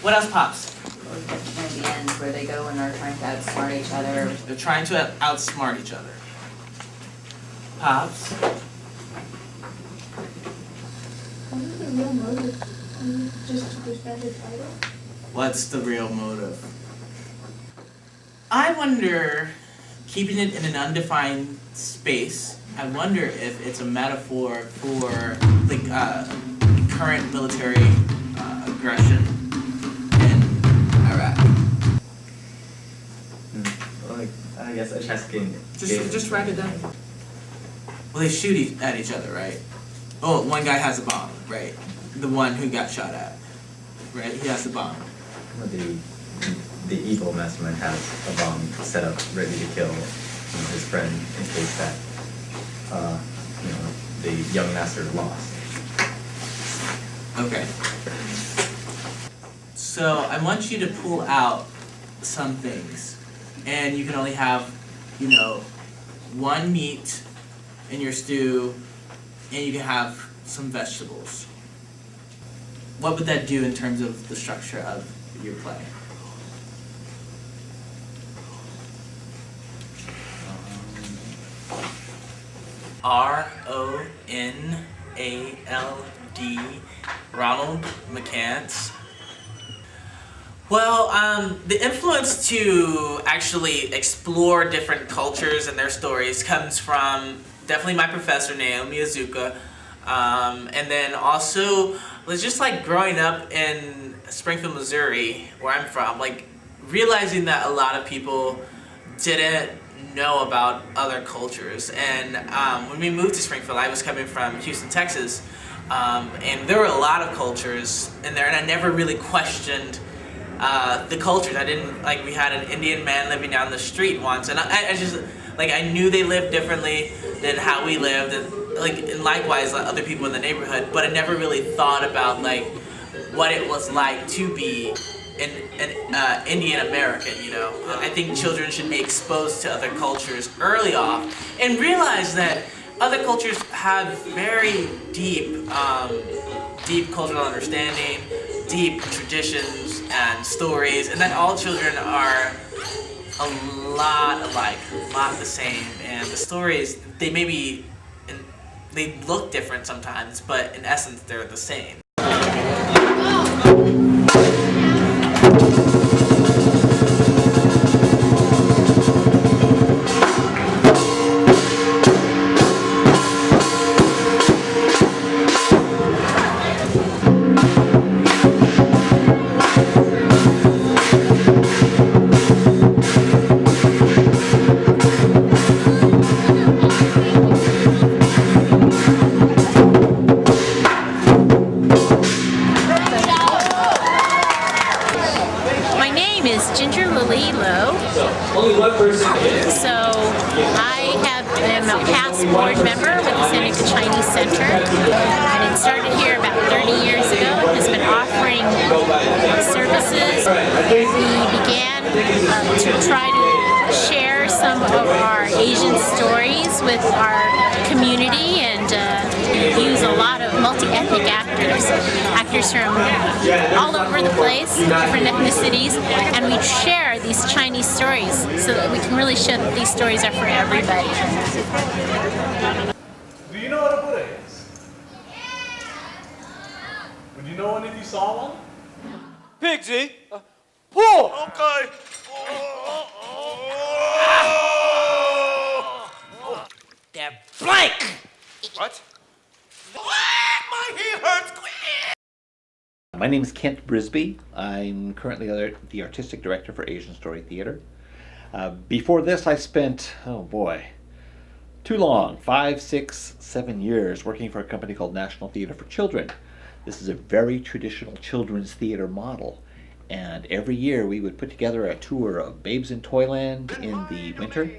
What else, Pops? At the end where they go and are trying to outsmart each other. They're trying to outsmart each other. Pops? What is the real motive? Just to defend the title? What's the real motive? I wonder, keeping it in an undefined space, I wonder if it's a metaphor for like current military aggression in Iraq. Well, I guess I just gained. Just write it down. Well, they shoot at each other, right? Oh, one guy has a bomb, right? The one who got shot at, right? He has the bomb. Well, the evil mastermind has a bomb set up, ready to kill his friend in case that the young master lost. Okay. So I want you to pull out some things, and you can only have, one meat in your stew, and you can have some vegetables. What would that do in terms of the structure of your play? R-O-N-A-L-D, Ronald McCants. Well, the influence to actually explore different cultures and their stories comes from definitely my professor, Naomi Azuka, and then also was just like growing up in Springfield, Missouri, where I'm from, like realizing that a lot of people didn't know about other cultures. And when we moved to Springfield, I was coming from Houston, Texas, and there were a lot of cultures in there, and I never really questioned the cultures. I didn't, like, we had an Indian man living down the street once, and I just, like, I knew they lived differently than how we lived, and likewise other people in the neighborhood, but I never really thought about, like, what it was like to be an Indian American, I think children should be exposed to other cultures early off and realize that other cultures have very deep cultural understanding, deep traditions and stories, and that all children are a lot alike, a lot the same, and the stories, they look different sometimes, but in essence they're the same. So I am a past board member with the Seneca Chinese Center, and it started here about 30 years ago. It has been offering services. We began to try to share some of our Asian stories with our community and use a lot of multi-ethnic actors from all over the place, different ethnicities, and we share these Chinese stories so that we can really show that these stories are for everybody. Do you know what a Buddha is? Would you know one if you saw one? Pigsy, pull! Okay. They're blank! What? My heel hurts! My name is Kent Brisby. I'm currently the Artistic Director for Asian Story Theater. Before this, I spent, too long, 5, 6, 7 years working for a company called National Theater for Children. This is a very traditional children's theater model. And every year we would put together a tour of Babes in Toyland in the winter,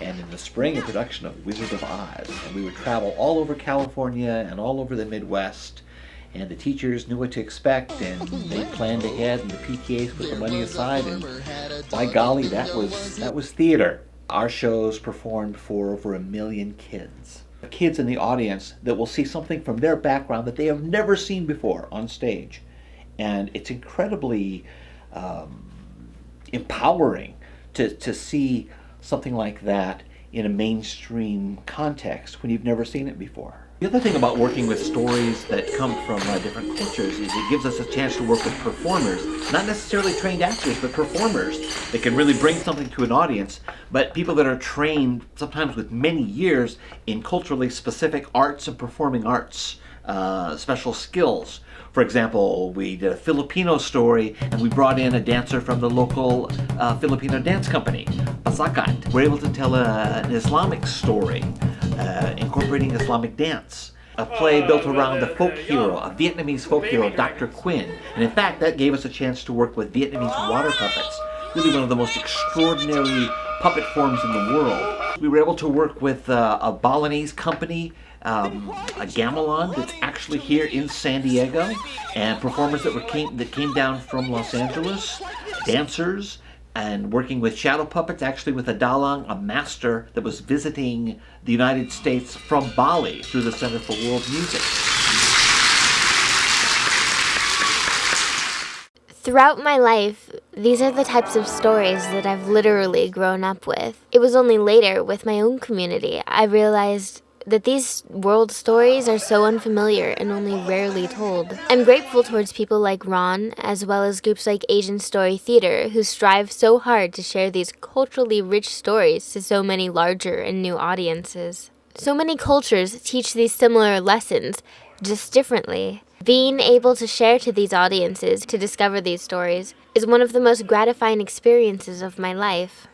and in the spring a production of Wizard of Oz. And we would travel all over California and all over the Midwest, and the teachers knew what to expect, and they planned ahead, and the PTAs put the money aside, and by golly, that was theater. Our shows performed for over 1 million kids. Kids in the audience that will see something from their background that they have never seen before on stage. And it's incredibly empowering to see something like that in a mainstream context when you've never seen it before. The other thing about working with stories that come from different cultures is it gives us a chance to work with performers, not necessarily trained actors, but performers that can really bring something to an audience, but people that are trained sometimes with many years in culturally specific arts and performing arts, special skills. For example, we did a Filipino story and we brought in a dancer from the local Filipino dance company, Pasakat. We're able to tell an Islamic story incorporating Islamic dance. A play built around the folk hero, a Vietnamese folk hero, Dr. Quinn. And in fact, that gave us a chance to work with Vietnamese water puppets, really one of the most extraordinary puppet forms in the world. We were able to work with a Balinese company, a gamelan that's actually here in San Diego, and performers that came down from Los Angeles, dancers, and working with shadow puppets, actually with a dalang, a master that was visiting the United States from Bali through the Center for World Music. Throughout my life, these are the types of stories that I've literally grown up with. It was only later, with my own community, I realized that these world stories are so unfamiliar and only rarely told. I'm grateful towards people like Ron, as well as groups like Asian Story Theater, who strive so hard to share these culturally rich stories to so many larger and new audiences. So many cultures teach these similar lessons, just differently. Being able to share to these audiences to discover these stories is one of the most gratifying experiences of my life.